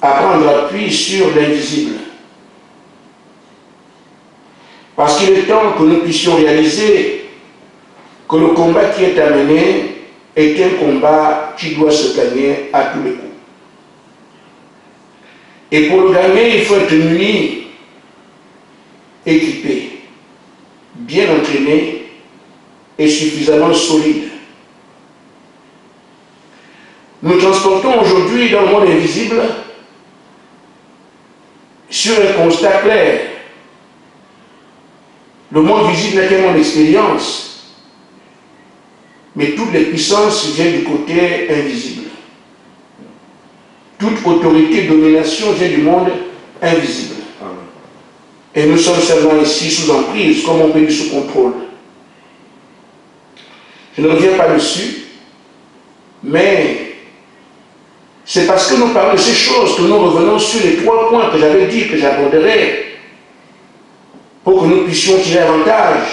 à prendre appui sur l'invisible. Parce qu'il est temps que nous puissions réaliser que le combat qui est à mener est un combat qui doit se gagner à tous les coups. Et pour le gagner, il faut être muni, équipé, bien entraîné et suffisamment solide. Nous transportons aujourd'hui dans le monde invisible sur un constat clair. Le monde visible n'est qu'un monde d'expérience, mais toutes les puissances viennent du côté invisible. Toute autorité, domination vient du monde invisible. Amen. Et nous sommes seulement ici sous emprise, comme on peut dire sous contrôle. Je ne reviens pas dessus, mais c'est parce que nous parlons de ces choses que nous revenons sur les 3 points que j'avais dit que j'aborderais pour que nous puissions tirer avantage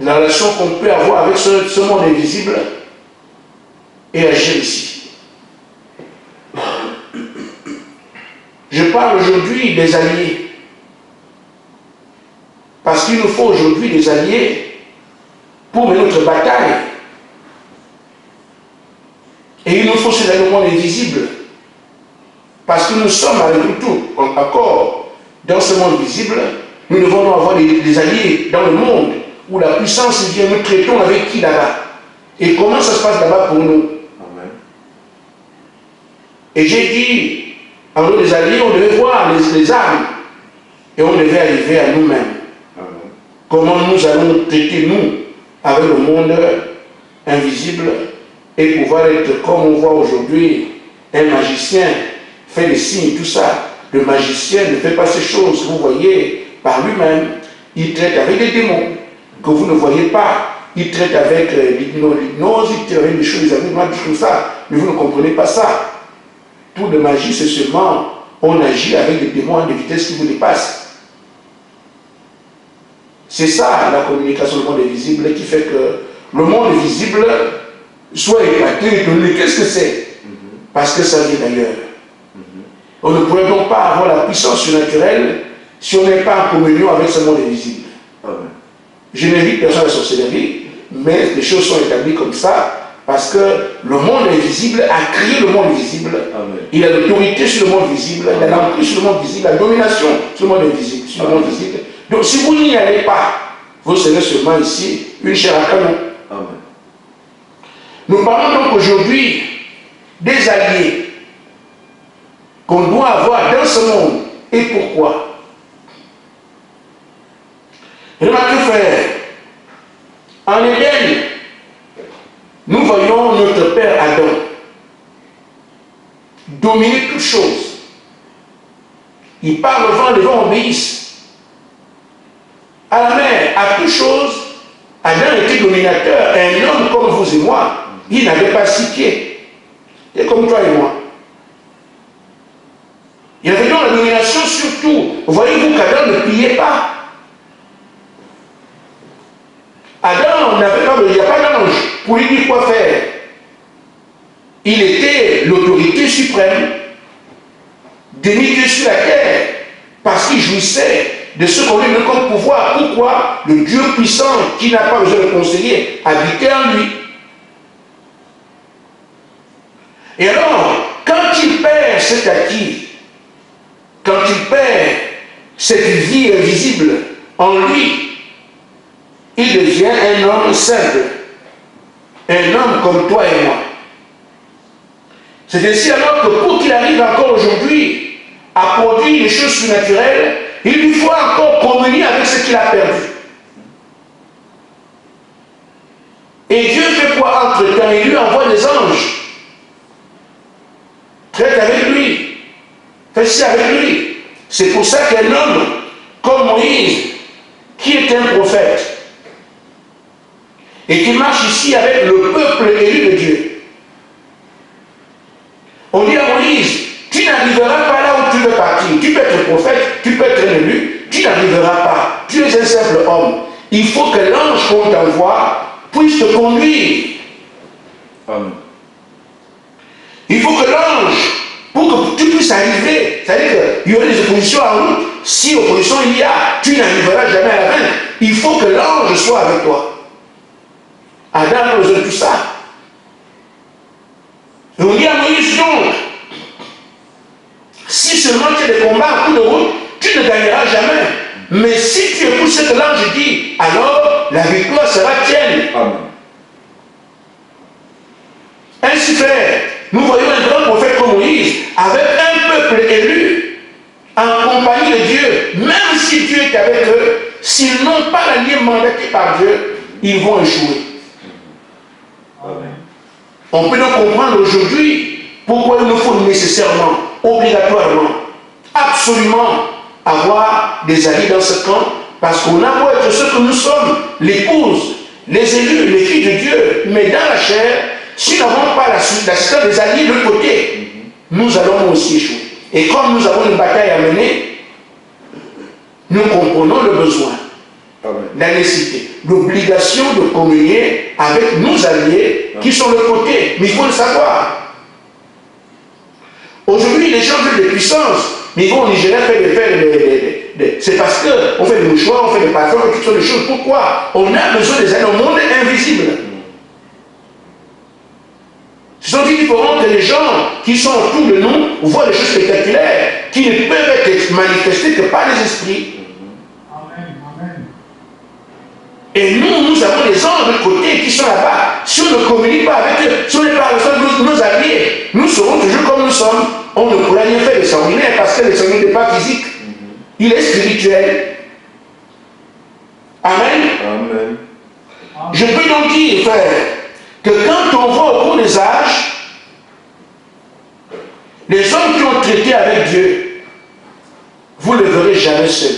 de la relation qu'on peut avoir avec ce monde invisible et agir ici. Je parle aujourd'hui des alliés. Parce qu'il nous faut aujourd'hui des alliés pour mener notre bataille. Et il nous faut ces alliés au monde invisible. Parce que nous sommes avec tout en accord dans ce monde visible. Nous devons avoir des alliés dans le monde où la puissance vient. Nous traitons avec qui là-bas? Et comment ça se passe là-bas pour nous? Amen. Et j'ai dit, en nous les alliés, on devait voir les armes et on devait arriver à nous-mêmes. Comment nous allons traiter, nous, avec le monde invisible et pouvoir être comme on voit aujourd'hui, un magicien fait des signes, tout ça. Le magicien ne fait pas ces choses que vous voyez par lui-même. Il traite avec des démons que vous ne voyez pas. Il traite avec l'hypnose, il traite avec des choses, tout ça. Mais vous ne comprenez pas ça. Tout de magie, c'est seulement, on agit avec des démons à des vitesses qui vous dépassent. C'est ça, la communication du monde invisible, qui fait que le monde visible soit éclaté, étonné. Qu'est-ce que c'est? Parce que ça vient d'ailleurs. On ne pourrait donc pas avoir la puissance surnaturelle si on n'est pas en communion avec ce monde invisible. Je n'invite personne à la sorcellerie, mais les choses sont établies comme ça. Parce que le monde invisible a créé le monde visible. Amen. Il a l'autorité sur le monde visible, il a l'emprise sur le monde visible, la domination sur le monde invisible, sur le monde visible. Donc si vous n'y allez pas, vous serez seulement ici une chair à canon. Amen. Nous parlons donc aujourd'hui des alliés qu'on doit avoir dans ce monde. Et pourquoi? Remarquez, frère, en Éden, nous voyons notre père Adam dominer toutes choses. Il parle au vent, les vents obéissent. À la mer, à toutes choses, Adam était dominateur. Un homme comme vous et moi, il n'avait pas 6 pieds. Et comme toi et moi. Il avait donc la domination sur tout. Voyez-vous qu'Adam ne pliait pas. Adam n'avait pas, il n'y a pas d'ange pour lui dire quoi faire. Il était l'autorité suprême, dénigré sur la terre, parce qu'il jouissait de ce qu'on lui donne comme pouvoir. Pourquoi? Le Dieu puissant, qui n'a pas besoin de conseiller, habitait en lui. Et alors, quand il perd cet acquis, quand il perd cette vie invisible en lui, il devient un homme simple, un homme comme toi et moi. C'est ainsi alors que pour qu'il arrive encore aujourd'hui à produire des choses surnaturelles, il lui faut encore communier avec ce qu'il a perdu. Et Dieu fait quoi entre-temps? Il lui envoie des anges. Traite avec lui. Fais ça avec lui. C'est pour ça qu'un homme comme Moïse, qui est un prophète, et qui marche ici avec le peuple élu de Dieu. On dit à Moïse, tu n'arriveras pas là où tu veux partir. Tu peux être prophète, tu peux être un élu, tu n'arriveras pas. Tu es un simple homme. Il faut que l'ange qu'on t'envoie puisse te conduire. Amen. Il faut que l'ange pour que tu puisses arriver. C'est-à-dire qu'il y aurait des oppositions en route. Si opposition il y a, tu n'arriveras jamais à la fin. Il faut que l'ange soit avec toi. Adam a besoin de tout ça. Et on dit à Moïse donc, si seulement tu as des combats en coup de route, tu ne gagneras jamais. Mais si tu écoutes ce que l'ange dit, alors la victoire sera tienne. Amen. Ainsi frère, nous voyons un grand prophète comme Moïse, avec un peuple élu, en compagnie de Dieu, même si Dieu est avec eux, s'ils n'ont pas la ligne mandatée par Dieu, ils vont échouer. Amen. On peut donc comprendre aujourd'hui pourquoi il nous faut nécessairement, obligatoirement, absolument avoir des alliés dans ce camp, parce qu'on a beau être ce que nous sommes, l'épouse, les élus, les filles de Dieu, mais dans la chair, si nous n'avons pas l'assistance des alliés de l'autre côté, nous allons aussi échouer. Et comme nous avons une bataille à mener, nous comprenons le besoin, la nécessité, l'obligation de communier avec nos alliés qui sont de l'autre côté. Mais il faut le savoir. Aujourd'hui, les gens veulent des puissances, mais ils vont au Nigeria faire c'est parce qu'on fait des mouchoirs, on fait des parfums, on fait toutes sortes de choses. Pourquoi? On a besoin des alliés au monde invisible. Ce sont différents que les gens qui sont autour de nous voient des choses spectaculaires qui ne peuvent être manifestées que par les esprits. Amen. Amen. Et nous avons des anges de l'autre côté qui sont là-bas. Si on ne communique pas avec eux, si on n'est pas avec nos alliés, nous serons toujours comme nous sommes. On ne pourra rien faire de sanguinaire parce que le sanguinaire n'est pas physique. Il est spirituel. Amen. Amen. Je peux donc dire, frère, que quand on voit au cours des âges, les hommes qui ont traité avec Dieu, vous ne le verrez jamais seul.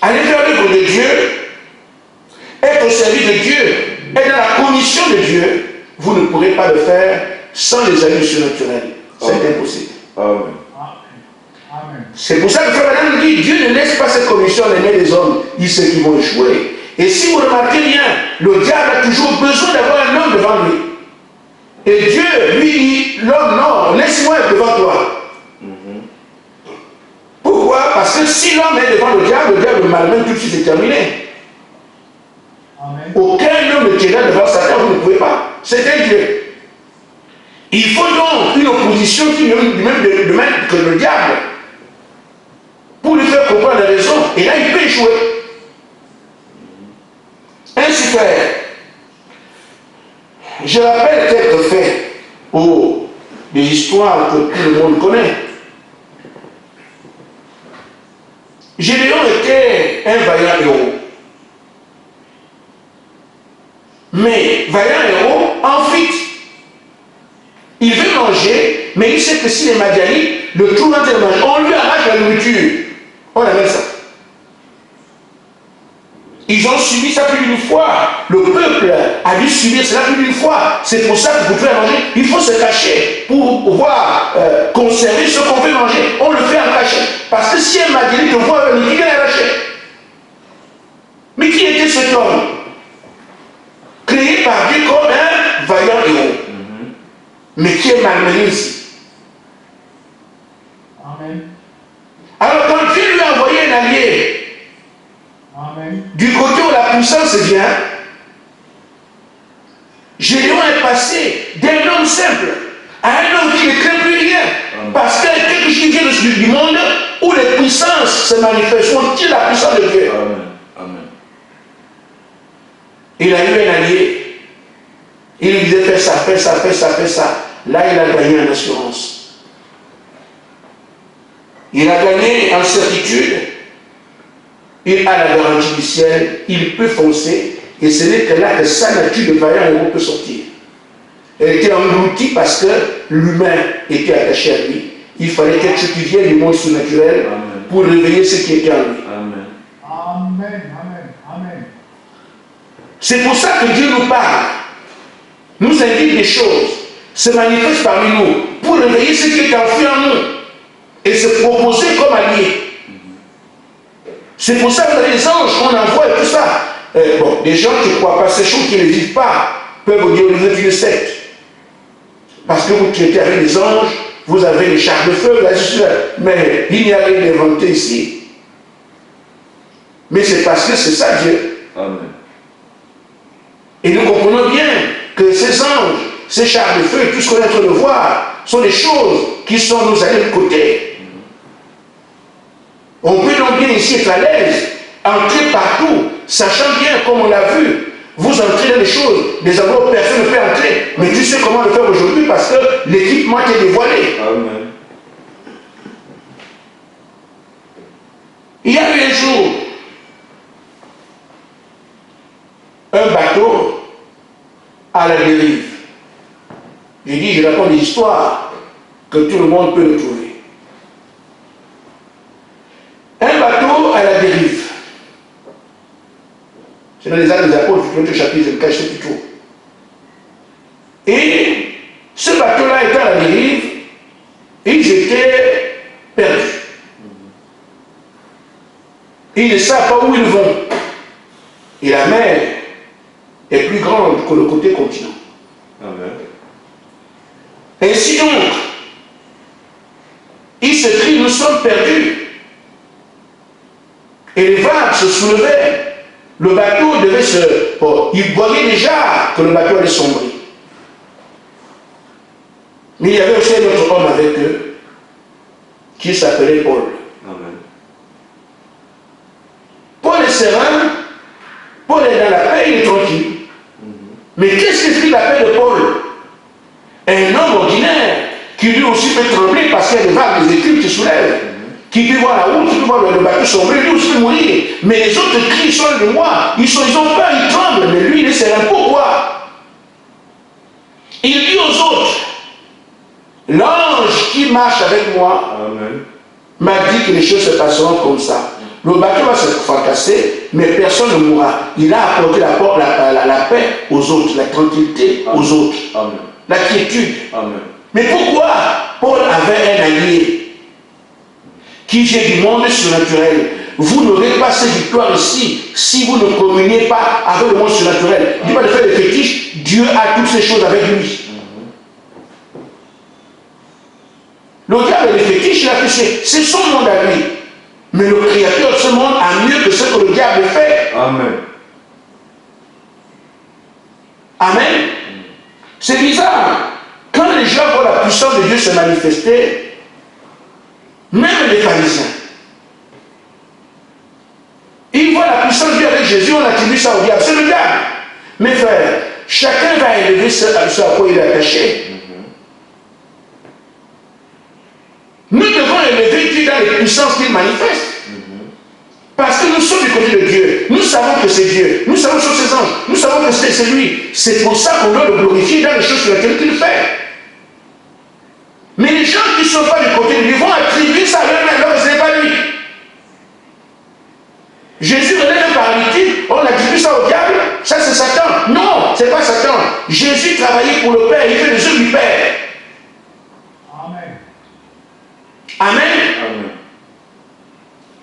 Aller faire l'œuvre de Dieu, être au service de Dieu, être dans la commission de Dieu, vous ne pourrez pas le faire sans les amis surnaturels. C'est impossible. Amen. Amen. C'est pour ça que Frère Madame dit, Dieu ne laisse pas cette commission dans les mains des hommes, ils ceux qui vont échouer. Et si vous remarquez bien, le diable a toujours besoin d'avoir un homme devant lui. Et Dieu lui dit, l'homme, non, laisse-moi être devant toi. Pourquoi? Parce que si l'homme est devant le diable malmène tout de suite, c'est terminé. Amen. Aucun homme ne tiendra devant Satan, vous ne pouvez pas. C'est un Dieu. Il faut donc une opposition qui est même que le diable pour lui faire comprendre la raison. Et là, il peut échouer. Ainsi frère, je rappelle quelques faits ou des histoires que tout le monde connaît. Gédéon était un vaillant héros. Mais vaillant héros, en fit. Il veut manger, mais il sait que si les Madianites le trouvent en train de manger, on lui arrache la nourriture. On appelle ça. Ils ont subi ça plus d'une fois. Le peuple a dû subir cela plus d'une fois. C'est pour ça que vous pouvez manger. Il faut se cacher pour pouvoir conserver ce qu'on veut manger. On le fait en cachet. Parce que si un Madianite te voit venir, il vient l'arracher. Mais qui était cet homme? Créé par Dieu comme un vaillant héros. Mais qui est malmené ici. Amen. Alors quand Dieu lui a envoyé un allié, Amen. du côté où la puissance vient, Gédéon est passé d'un homme simple à un homme qui ne craint plus rien. Parce qu'il y a quelque chose qui vient du monde où les puissances se manifestent. On tire la puissance de Dieu. Amen. Amen. Il a eu un allié. Il lui disait fais ça, fais ça, fais ça, fais ça. Là, il a gagné en assurance. Il a gagné en certitude. Il a la garantie du ciel. Il peut foncer. Et ce n'est que là que sa nature de vaillant héros peut sortir. Elle était engloutie parce que l'humain était attaché à lui. Il fallait quelque chose qui vienne du monde surnaturel pour réveiller ce qui était en lui. Amen. Amen. Amen. Amen. C'est pour ça que Dieu nous parle, nous indique des choses, se manifeste parmi nous, pour réveiller ce qui est enfoui en nous et se proposer comme allié. C'est pour ça que vous avez les anges qu'on envoie et tout ça. Bon, des gens qui ne croient pas ces choses, qui ne vivent pas, peuvent dire vous êtes une secte. Parce que vous traitez avec les anges, vous avez les chars de feu, mais il n'y a rien d'inventé ici. Mais c'est parce que c'est ça Dieu. Amen. Et nous comprenons bien que ces anges, ces chars de feu, tout ce qu'on est en train de voir, sont des choses qui sont nous allés de côté. On peut donc bien ici être à l'aise, entrer partout, sachant bien, comme on l'a vu, vous entrez dans des choses, des endroits où personne ne peut entrer. Mais tu sais comment le faire aujourd'hui parce que l'équipement t'est dévoilé. Amen. Il y a eu un jour, un bateau à la dérive. J'ai dit, je raconte des histoires que tout le monde peut le trouver. Un bateau à la dérive. C'est dans les Actes des Apôtres, le chapitre 24, je ne sais plus trop. Et ce bateau-là étant à la dérive, ils étaient perdus. Ils ne savent pas où ils vont. Et la mer est plus grande que le côté continent. Amen. Ainsi donc, ils se crient, nous sommes perdus. Et les vagues se soulevaient. Le bateau devait se... Bon, ils voyaient déjà que le bateau allait sombrer. Mais il y avait aussi un autre homme avec eux qui s'appelait Paul. Amen. Paul est serein, Paul est dans la paix, il est tranquille. Mais qu'est-ce qui explique la paix de Paul? Un homme ordinaire qui lui aussi peut trembler parce qu'il y a des vagues, des éclipses qui se soulèvent, qui peut voir la route, qui peut voir le bateau sombrer, lui aussi peut mourir. Mais les autres crient, sont de moi, ils ont peur, ils tremblent, mais lui il est serein. Pourquoi? Il dit aux autres, l'ange qui marche avec moi Amen. m'a dit que les choses se passeront comme ça. Le bateau va se fracasser, mais personne ne mourra. Il a apporté la paix aux autres, la tranquillité aux autres, Amen. la quiétude. Amen. Mais pourquoi Paul avait un allié qui vient du monde surnaturel? Vous n'aurez pas cette victoire ici si vous ne communiez pas avec le monde surnaturel. Il ne dit pas de faire des fétiches, Dieu a toutes ces choses avec lui. Le diable des fétiches, il a fait, c'est son monde à lui. Mais le créateur de ce monde a mieux que ce que le diable fait. Amen. Amen. C'est bizarre. Quand les gens voient la puissance de Dieu se manifester, même les pharisiens, ils voient la puissance de Dieu avec Jésus, on attribue ça au diable. C'est le diable. Mes frères, chacun va élever ce à quoi il est attaché. Nous devons élever Dieu dans les puissances qu'il manifeste. Parce que nous sommes du côté de Dieu. Nous savons que c'est Dieu. Nous savons que ce sont ses anges. Nous savons que c'est lui. C'est pour ça qu'on doit le glorifier dans les choses sur lesquelles il fait. Mais les gens qui ne sont pas du côté de Dieu vont attribuer ça à eux-mêmes, alors que ce n'est pas lui. Jésus relève un paralytique, on attribue ça au diable, ça c'est Satan. Non, ce n'est pas Satan. Jésus travaillait pour le Père, il fait les œuvres du Père. Amen. Amen. Amen.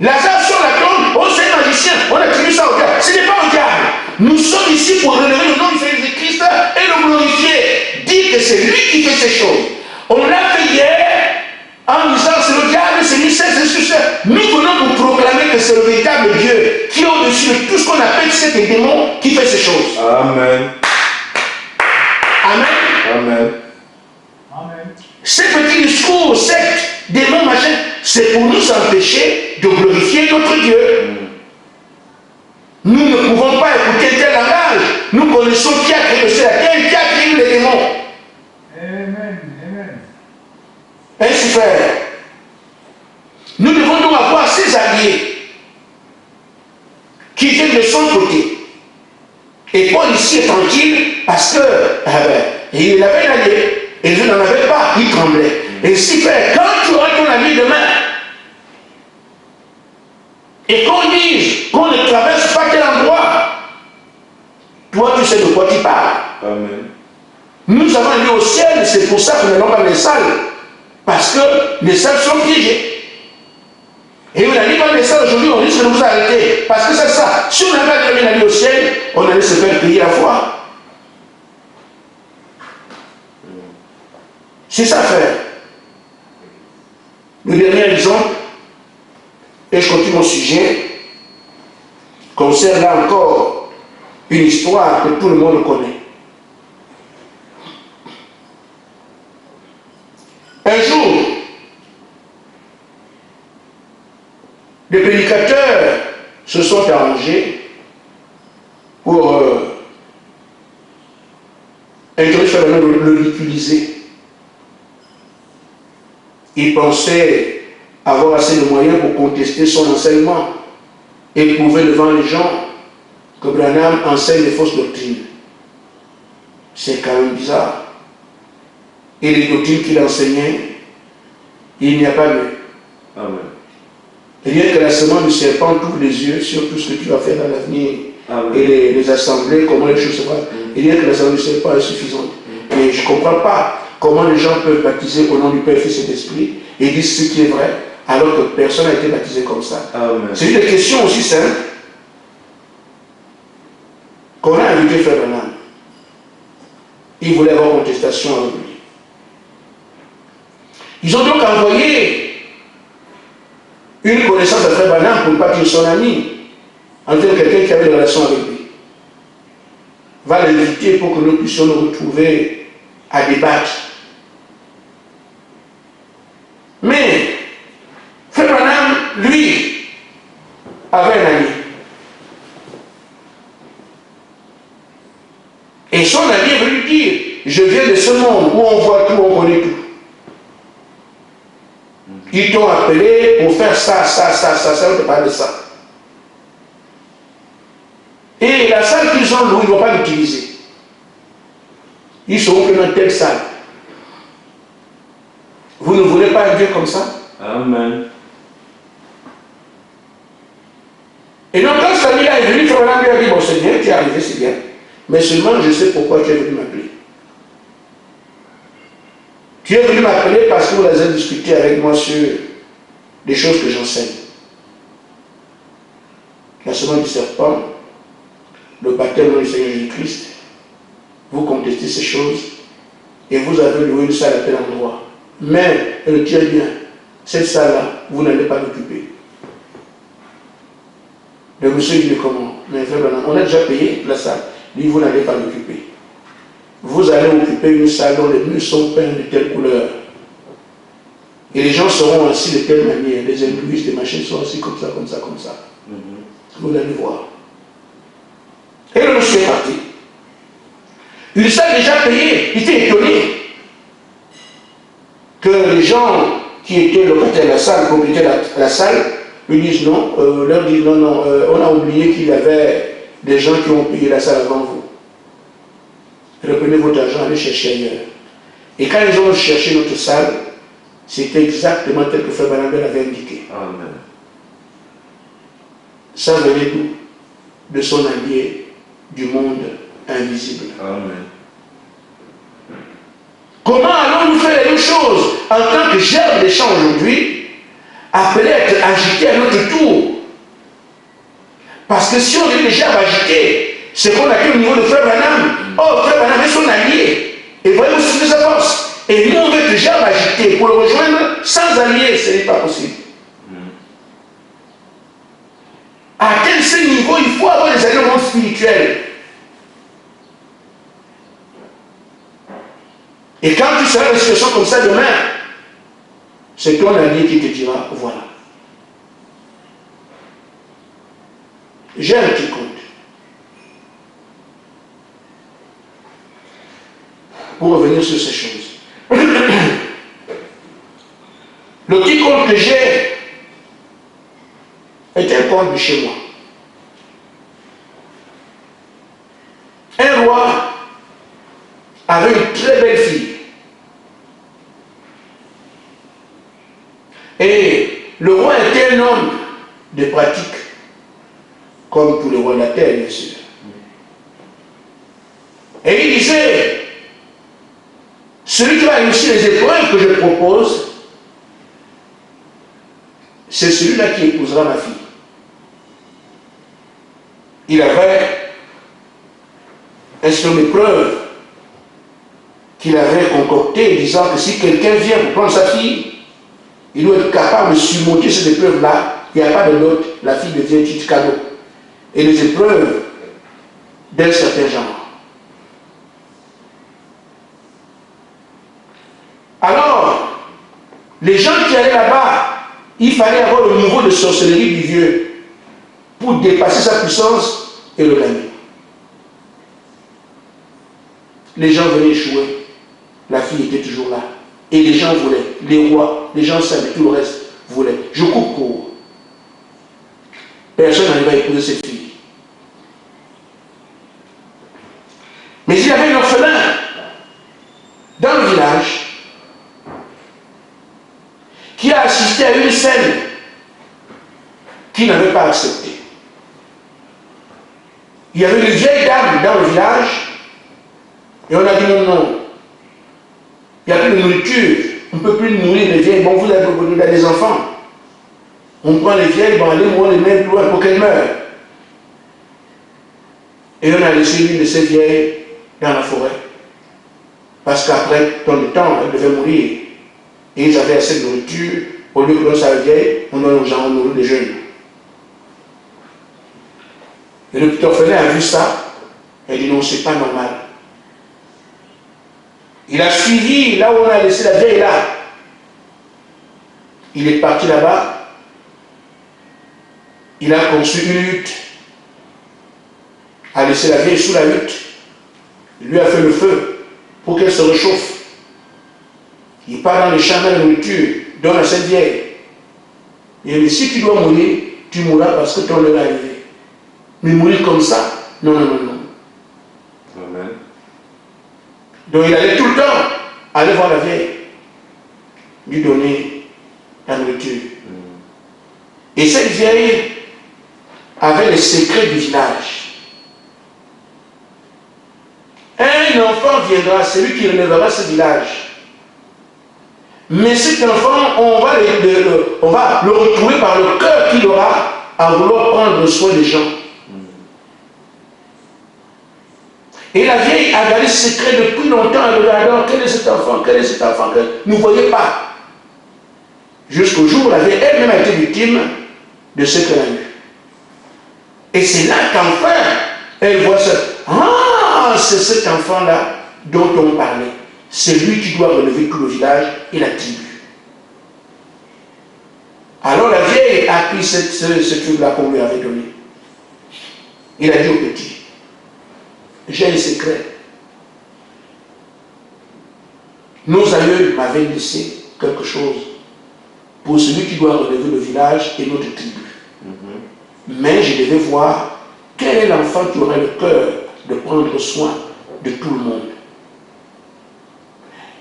Lazare sur la tombe, oh c'est un magicien, on attribue ça au diable. Ce n'est pas au diable. Nous sommes ici pour relever le nom du Seigneur Jésus-Christ et le glorifier. Dire que c'est lui qui fait ces choses. On l'a fait hier en disant c'est le diable, c'est lui, c'est ça. Nous venons pour proclamer que c'est le véritable Dieu qui est au-dessus de tout ce qu'on appelle ces démons qui fait ces choses. Amen. Amen. Amen. Amen. Ces petits discours, sectes, démons, machin, c'est pour nous empêcher de glorifier notre Dieu. Nous ne pouvons pas écouter tel langage. Nous connaissons qui a créé le ciel, qui a créé les démons. Amen. Amen. Ainsi, frère, nous devons donc avoir ces alliés qui viennent de son côté. Et Paul ici est tranquille parce que il avait un allié et je n'en avais pas, il tremblait. Et si, frère, quand tu auras ton allié demain et qu'on dise qu'on ne traverse pas tel endroit, toi tu sais de quoi tu parles. Amen. Nous avons allé au ciel, c'est pour ça que nous n'allons pas dans les salles. Parce que les salles sont piégées. Et on a dit dans les salles aujourd'hui, on risque de vous arrêter. Parce que c'est ça. Si on n'avait pas allé au ciel, on allait se faire payer la foi. C'est ça, frère. Le dernier exemple, et je continue mon sujet, concerne là encore une histoire que tout le monde connaît. Un jour, les prédicateurs se sont arrangés pour le ridiculiser. Ils pensaient avoir assez de moyens pour contester son enseignement et prouver devant les gens que Branham enseigne les fausses doctrines. C'est quand même bizarre. Et les doctrines qu'il enseignait, il n'y a pas mieux. Amen. Rien que la semence du serpent t'ouvre les yeux sur tout ce que tu vas faire dans l'avenir. Amen. Et les assemblées, comment les choses se passent. Et rien que la semence du serpent est suffisante. Et je ne comprends pas comment les gens peuvent baptiser au nom du Père, Fils et d'Esprit et disent ce qui est vrai, alors que personne n'a été baptisé comme ça. C'est une question aussi simple qu'on a invité Frère Branham. Il voulait avoir contestation avec lui. Ils ont donc envoyé une connaissance à Frère Branham pour ne pas dire son ami, en tant que quelqu'un qui avait une relation avec lui. Va l'inviter pour que nous puissions nous retrouver à débattre. Mais Frère Branham, lui, avait un ami. Et son ami veut lui dire, je viens de ce monde où on voit tout, on connaît tout. Ils t'ont appelé pour faire ça, on te parle de ça. Et la salle qu'ils ont louée, ils ne vont pas l'utiliser. Ils seront que dans telle salle. Vous ne voulez pas un Dieu comme ça? Amen. Et donc quand cet ami-là est venu, Frère Branham lui a dit, bon c'est bien, tu es arrivé, c'est bien. Mais seulement je sais pourquoi tu es venu m'appeler. Tu es venu m'appeler parce que vous avez discuté avec moi sur des choses que j'enseigne. La semence du serpent, le baptême du Seigneur Jésus-Christ, vous contestez ces choses et vous avez loué une salle à tel endroit. Mais, tiens bien, cette salle-là, vous n'allez pas l'occuper. Le monsieur dit comment? Mais Frère Branham, on a déjà payé la salle. Il dit, vous n'allez pas l'occuper. Vous allez occuper une salle dont les murs sont peints de telle couleur. Et les gens seront assis de telle manière. Les hindouistes, les machines sont assis comme ça, comme ça, comme ça. Vous allez voir. Et le monsieur est parti. Il s'est déjà payé. Il était étonné que les gens qui étaient locataires de la salle, propriétaires de la salle, lui disent non, leur disent non, non, on a oublié qu'il y avait des gens qui ont payé la salle avant vous. Reprenez votre argent, allez chercher ailleurs. Et quand ils ont cherché notre salle, c'était exactement tel que Frère Branham l'avait indiqué. Amen. Ça venait d'où? De son allié du monde invisible. Amen. Comment allons-nous faire les mêmes choses en tant que germe des champs aujourd'hui, appelés à être agités à notre tour? Parce que si on est les gerbes agités, c'est qu'on a au niveau de Frère Branham. Oh, Frère Branham est son allié. Et voyez aussi que ça pense. Et nous, on veut être les gerbes agités pour le rejoindre sans allié, ce n'est pas possible. À quel niveau il faut avoir des alliés au monde spirituel? Et quand tu seras dans une situation comme ça demain, c'est ton allié qui te dira, voilà. J'ai un petit compte. Pour revenir sur ces choses. Le petit compte que j'ai est un compte de chez moi. Un roi avait une très belle fille. Et le roi était un homme de pratique, comme tous les rois de la terre, bien sûr. Et il disait, celui qui va réussir les épreuves que je propose, c'est celui-là qui épousera ma fille. Il avait un sur l'épreuve qu'il avait concoctées, disant que si quelqu'un vient pour prendre sa fille, il doit être capable de surmonter cette épreuve-là. Il n'y a pas de note, la fille devient un petit cadeau. Et les épreuves d'un certain genre. Alors, les gens qui allaient là-bas, il fallait avoir le niveau de sorcellerie du vieux pour dépasser sa puissance et le gagner. Les gens venaient échouer. La fille était toujours là. Et les gens voulaient. Les rois, les gens savaient, tout le reste voulaient. Je coupe court. Personne n'arrivait à épouser cette fille. Mais il y avait un orphelin dans le village qui a assisté à une scène qu'il n'avait pas acceptée. Il y avait une vieille dame dans le village et on a dit non, il n'y a plus de nourriture, on ne peut plus nourrir les vieilles. Bon, vous avez des enfants. On prend les vieilles, bon, allez, on les met plus loin pour qu'elles meurent. Et on a laissé l'une de ces vieilles dans la forêt. Parce qu'après tant de temps, elle devait mourir. Et ils avaient assez de nourriture. Au lieu que l'on soit vieille, on donne aux gens, on nourrit les jeunes. Et le petit orphelin a vu ça. Elle dit non, c'est pas normal. Il a suivi là où on a laissé la vieille là. Il est parti là-bas. Il a conçu une hutte. A laissé la vieille sous la hutte. Il lui a fait le feu pour qu'elle se réchauffe. Il part dans les champs de nourriture, donne à cette vieille. Il dit, si tu dois mourir, tu mourras parce que ton heure est arrivé. Mais mourir comme ça, non, non, non, non. Amen. Donc il allait tout le temps aller voir la vieille, lui donner la nourriture. Et cette vieille avait les secrets du village. Un enfant viendra, c'est lui qui relèvera ce village. Mais cet enfant, on va le retrouver par le cœur qu'il aura à vouloir prendre soin des gens. Et la vieille a gardé ce secret depuis longtemps en regardant quel est cet enfant que ne voyait pas. Jusqu'au jour où la vieille elle-même a été victime de ce qu'elle a eu. Et c'est là qu'enfin, elle voit ça. Ah, c'est cet enfant-là dont on parlait. C'est lui qui doit relever tout le village et la tribu. Alors la vieille a pris ce truc-là qu'on lui avait donné. Il a dit au petit, j'ai un secret. Nos aïeux m'avaient laissé quelque chose pour celui qui doit relever le village et notre tribu. Mais je devais voir quel est l'enfant qui aurait le cœur de prendre soin de tout le monde.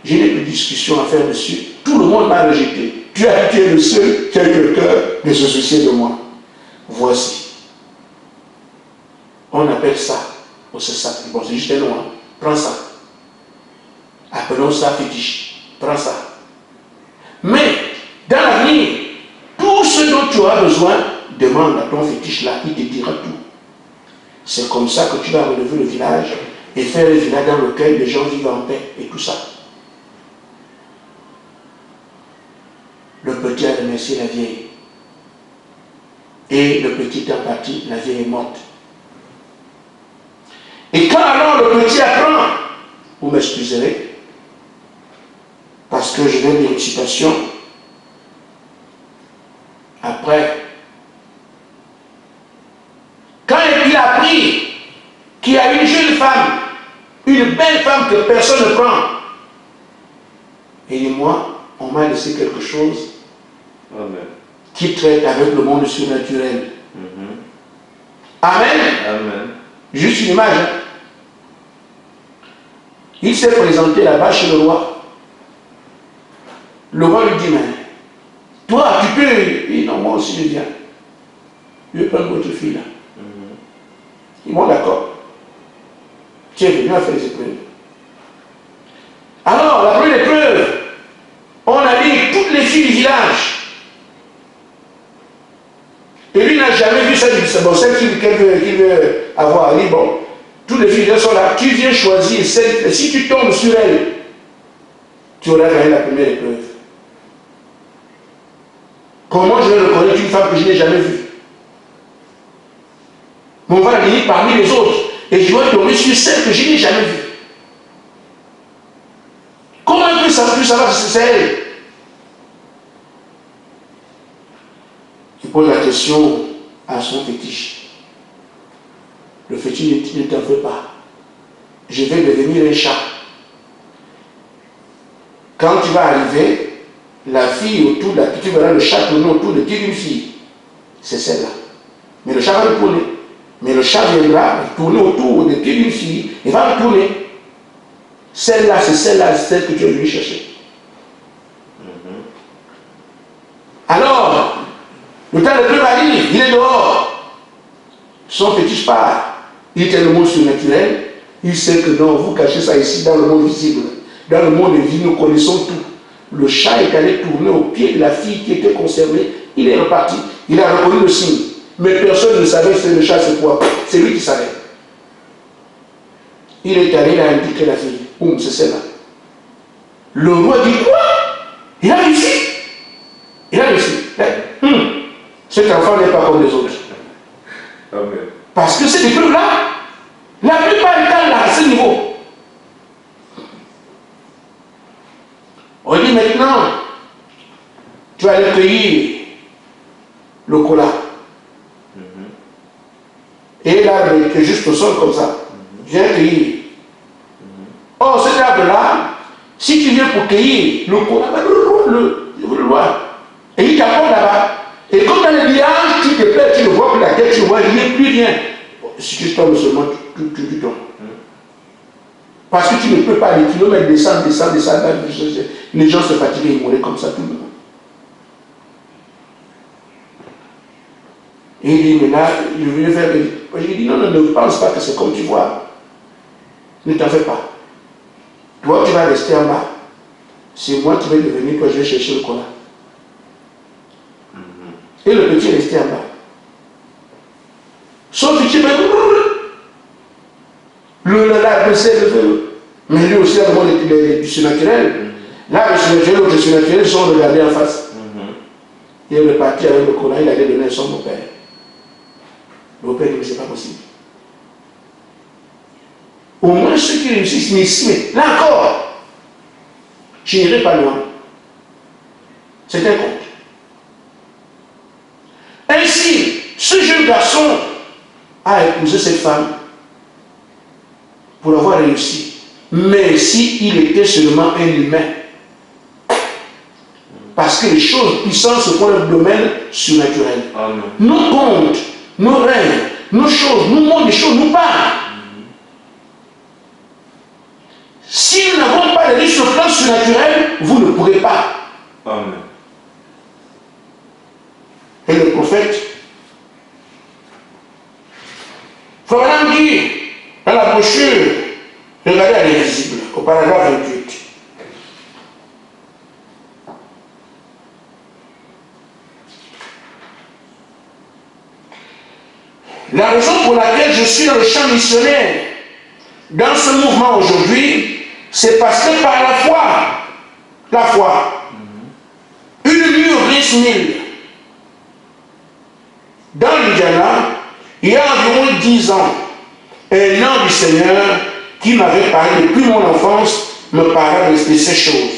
J'ai des petites discussions à faire dessus. Tout le monde m'a rejeté. Tu es le seul qui a eu le cœur de se soucier de moi. Voici. On appelle ça, oh c'est ça. Bon, c'est juste un nom. Hein. Prends ça. Appelons ça fétiche. Prends ça. Mais, dans l'avenir, tout ce dont tu auras besoin, demande à ton fétiche là, il te dira tout. C'est comme ça que tu vas relever le village et faire le village dans lequel les gens vivent en paix et tout ça. Le petit a remercié la vieille. Et le petit est parti, la vieille est morte. Et quand alors le petit apprend, vous m'excuserez, parce que je vais dire une citation, après, quand il a appris qu'il y a une jeune femme, une belle femme que personne ne prend, et dit, moi, on m'a laissé quelque chose Amen. qui traite avec le monde surnaturel. Amen. Amen. Juste une image. Hein? Il s'est présenté là-bas chez le roi. Le roi lui dit, mais toi, tu peux. Il dit, non, moi aussi je viens. Je vais prendre votre fille là. Ils vont d'accord. Tu es venu à faire les épreuves. Alors, la première épreuve, on a dit toutes les filles du village. Et lui n'a jamais vu ça. C'est bon, celle qu'il veut avoir. Il dit, bon, toutes les filles elles sont là. Tu viens choisir celle. Si tu tombes sur elle, tu auras gagné la première épreuve. Comment je vais reconnaître une femme que je n'ai jamais vue? Mais on va la gagner parmi les autres. Et je vais tomber sur celle que je n'ai jamais vue. Comment on peut savoir si c'est elle? Il pose la question à son fétiche. Le fétiche ne t'en fait pas. Je vais devenir un chat. Quand tu vas arriver, la fille autour de la petite, tu verras le chat tourner autour de une fille. C'est celle-là. Mais le chat va le tourner. Mais le chat viendra tourner autour de une fille. Il va le tourner. Celle-là, c'est celle-là, c'est celle que tu es venu chercher. Alors, le temps de pleuve arrive, il est dehors. Son fétiche part. Il était le monde surnaturel. Il sait que non, vous cachez ça ici dans le monde visible. Dans le monde invisible, nous connaissons tout. Le chat est allé tourner au pied de la fille qui était concernée. Il est reparti. Il a reconnu le signe. Mais personne ne savait si le chat c'est quoi. C'est lui qui savait. Il est allé, il a indiqué la fille. Boum, c'est celle-là. Le roi dit quoi? Il a réussi. Il a réussi. Cet enfant n'est pas comme les autres. Amen. Parce que ces épreuves-là, la plupart du temps, là, à ce niveau. On dit maintenant, tu vas aller cueillir le cola. Et l'arbre qui est juste au sol comme ça, viens cueillir. Or, cet arbre-là, si tu viens pour cueillir le cola, le vois. Et il t'apporte là-bas. Et comme dans le village, tu te perds, tu ne vois plus la tête, tu ne vois plus rien. Si tu tombes seulement, tu tombes. Parce que tu ne peux pas, les kilomètres descendre. Les gens se fatiguent, ils mourraient comme ça tout le monde. Et il dit, mais là, je voulais faire. J'ai dit, non, ne pense pas que c'est comme tu vois. Ne t'en fais pas. Toi, tu vas rester en bas. C'est moi qui vais devenir, toi, je vais chercher le cola. Et le petit est resté en bas. Son petit, mais lui aussi, le monde du surnaturel. Là, le surnaturel et le surnaturel sont regardés en face. Il est reparti avec le cola, il allait donner son beau-père. Le beau-père dit, mais c'est pas possible. Au moins ceux qui réussissent, mais ici, là encore, je n'irai pas loin. C'est un compte. Ainsi, ce jeune garçon a épousé cette femme pour avoir réussi. Mais s'il était seulement un humain, parce que les choses puissantes se font dans le domaine surnaturel. Amen. Nos contes, nos rêves, nos choses, nous montrent des choses, nous parlent. Si nous n'avons pas de riches sur le plan surnaturel, vous ne pourrez pas. Amen. Et le prophète, Frère dit, dans la brochure, regardez à l'invisible, au paragraphe 28. La raison pour laquelle je suis dans le champ missionnaire, dans ce mouvement aujourd'hui, c'est parce que par la foi, une nuit au Brice Mille, dans l'Indiana, il y a environ 10 ans, un homme du Seigneur qui m'avait parlé depuis mon enfance, me parlait de ces choses.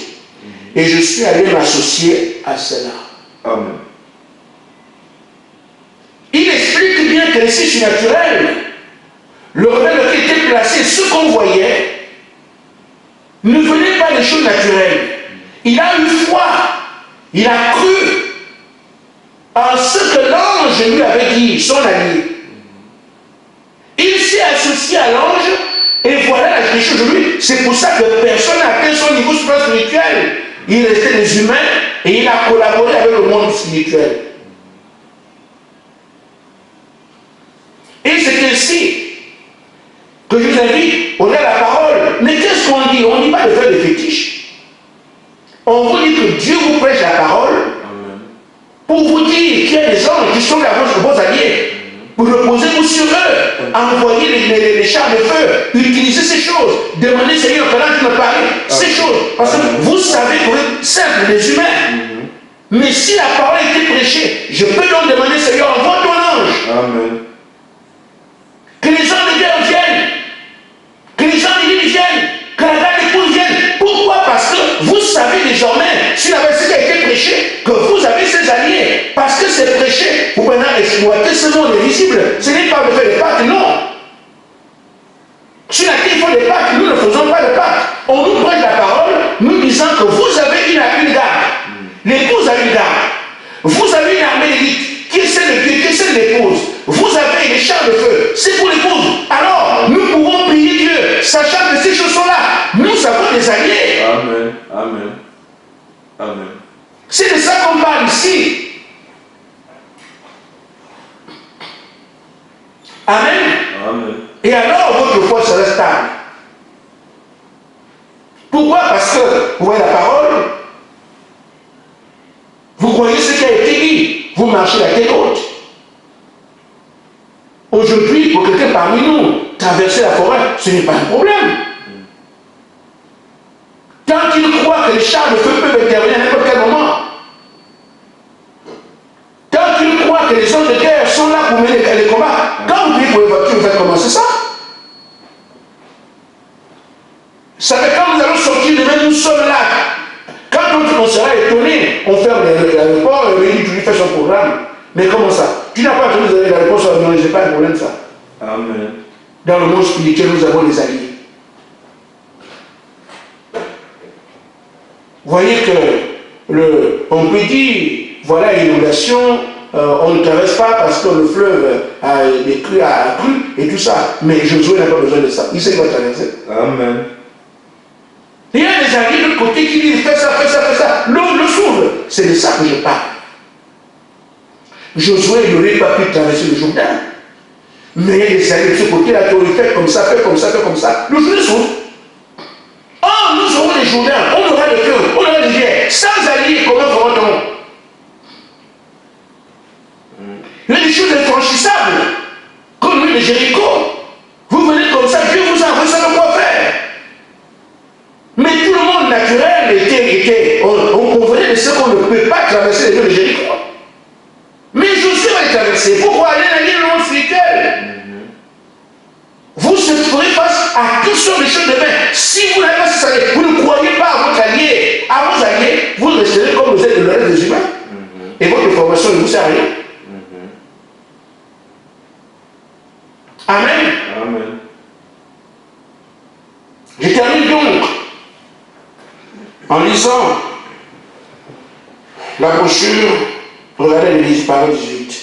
Et je suis allé m'associer à cela. Amen. Il explique bien que les signes surnaturels, le réveil qui était placé, ce qu'on voyait, ne venait pas des choses naturelles. Il a eu foi, il a cru en ce que l'ange lui avait dit, son ami. Il s'est associé à l'ange et voilà la chose de lui. C'est pour ça que personne n'a atteint son niveau spirituel. Il restait des humains et il a collaboré avec le monde spirituel. Et c'est ainsi que je vous invite, on a la parole. Mais qu'est-ce qu'on dit? On ne dit pas de faire des fétiches. On vous dit que Dieu vous prêche la parole pour vous dire qu'il y a des anges qui sont là, vos alliés, pour reposer-vous sur eux. envoyer les chars de feu, utiliser ces choses, demander Seigneur, pendant qu'il me parle, ces choses. Parce que vous savez, vous êtes simples, les humains. Mais si la parole a été prêchée, je peux donc demander Seigneur, envoie ton ange. Amen. Que les hommes de guerre viennent. Que les gens de l'île viennent. Que la dame d'épouse vienne. Pourquoi? Parce que vous savez désormais, si la verset a été prêché, que vous avez ces alliés. Parce que c'est prêché. Vous maintenant exploiter ce monde invisible. Ce n'est pas le fait de Pâques, non. Sur laquelle ils font des Pâques, nous ne faisons pas de Pâques. On nous prête la parole, nous disant que vous avez une garde. L'épouse a une garde. Vous avez une armée d'élite. Qui c'est le Dieu? Qui c'est l'épouse? Vous avez les chars de feu. C'est pour l'épouse. Alors, nous pouvons prier Dieu, sachant que ces choses sont là. Nous avons des alliés. Amen. Amen. Amen. C'est de ça qu'on parle ici. Amen. Amen. Et alors, votre foi sera stable. Pourquoi? Parce que vous voyez la parole, vous croyez ce qui a été dit, vous marchez la tête haute. Aujourd'hui, pour quelqu'un parmi nous, traverser la forêt, ce n'est pas un problème. Tant qu'il croit que les chars de feu peuvent intervenir à n'importe quel moment, tant qu'il croit que les hommes de guerre sont là pour mener les combats, quand vous priez pour les voitures, vous faites commencer ça. Vous savez, quand nous allons sortir demain, nous sommes là. Quand on sera étonné, on ferme l'aéroport et il lui fait son programme. Mais comment ça? Tu n'as pas entendu les l'aéroport sur l'avion, c'est pas un problème ça. Amen. Dans le monde spirituel, nous avons des alliés. Vous voyez que on peut dire, voilà l'inondation, on ne traverse pas parce que le fleuve a cru et tout ça. Mais Josué n'a pas besoin de ça. Il sait qu'il va traverser. Amen. Il y a des alliés de l'autre côté qui disent fais ça, fais ça, fais ça. L'autre le s'ouvre. C'est de ça que je parle. Josué n'aurait pas pu traverser le Jourdain. Mais il y a des alliés de ce côté-là qui auraient fait comme ça, fait comme ça, fait comme ça. Le Jourdain s'ouvre. Oh, nous aurons des Jourdains, on aura des feux, on aura des guerres. Sans alliés, comment ferons-nous? Il y a des choses infranchissables, comme l'île de Jéricho. Vous venez comme ça, Dieu vous a envoyé ça de quoi faire. Mais tout le monde naturel on convenait de ce qu'on ne peut pas traverser les lieux de Jéricho. Mais Josué va les traverser. Pourquoi aller dans l'île de monde spirituel? Vous se ferez face à toutes sortes de choses demain. Si vous n'avez pas ça, vous ne croyez pas à votre allié, à vos alliés, vous resterez comme vous êtes le reste des humains. Et votre formation ne vous sert à rien. Amen. Amen. Je termine donc en lisant la brochure, regardez l'Église, parole 18.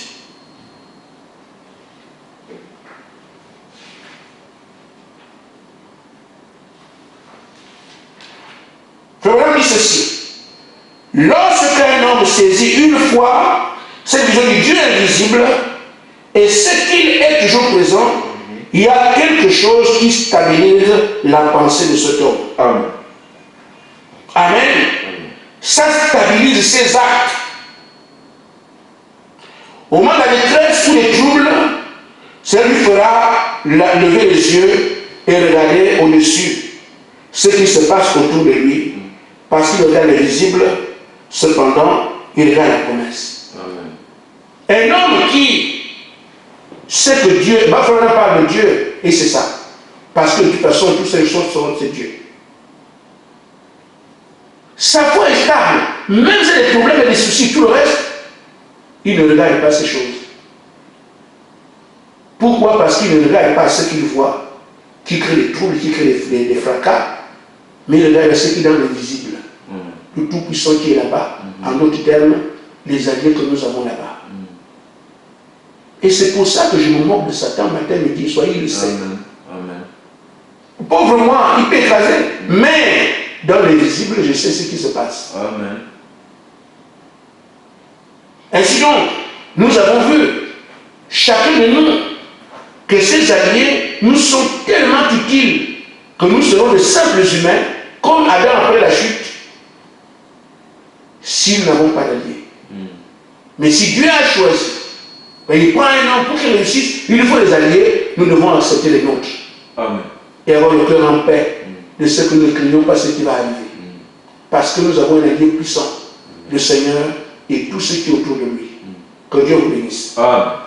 Frère dit ceci. Lorsqu'un homme saisit une fois cette vision du Dieu invisible et ce qu'il est toujours présent, il y a quelque chose qui stabilise la pensée de cet homme. Amen. Amen. Ça stabilise ses actes. Au moment de la détresse ou des troubles, ça lui fera lever les yeux et regarder au-dessus ce qui se passe autour de lui. Parce qu'il regarde l'invisible, cependant, il regarde la promesse. Amen. Un homme qui sait que Dieu, ma frère parle de Dieu, et c'est ça. Parce que de toute façon, toutes ces choses seront de Dieu. Sa foi est stable. Même si il y a des problèmes et des soucis, tout le reste, il ne regarde pas ces choses. Pourquoi? Parce qu'il ne regarde pas ce qu'il voit, qui crée des troubles, qui crée des fracas, mais il regarde ce qui est dans l'invisible. Le Tout-Puissant qui est là-bas, en d'autres termes, les alliés que nous avons là-bas. Et c'est pour ça que je me moque de Satan matin, midi, soyez le sait. Amen. Pauvre moi, il peut écraser, mais dans l'invisible, je sais ce qui se passe. Amen. Ainsi donc, nous avons vu, chacun de nous, que ces alliés nous sont tellement utiles que nous serons de simples humains, comme Adam après la chute, si nous n'avons pas d'alliés. Mais si Dieu a choisi, il prend un homme pour qu'il réussisse, il faut les alliés nous devons accepter les nôtres. Amen. Et avoir le cœur en paix de ce que nous ne craignons pas ce qui va arriver. Parce que nous avons un allié puissant, le Seigneur et tout ce qui est autour de lui. Que Dieu vous bénisse. Amen.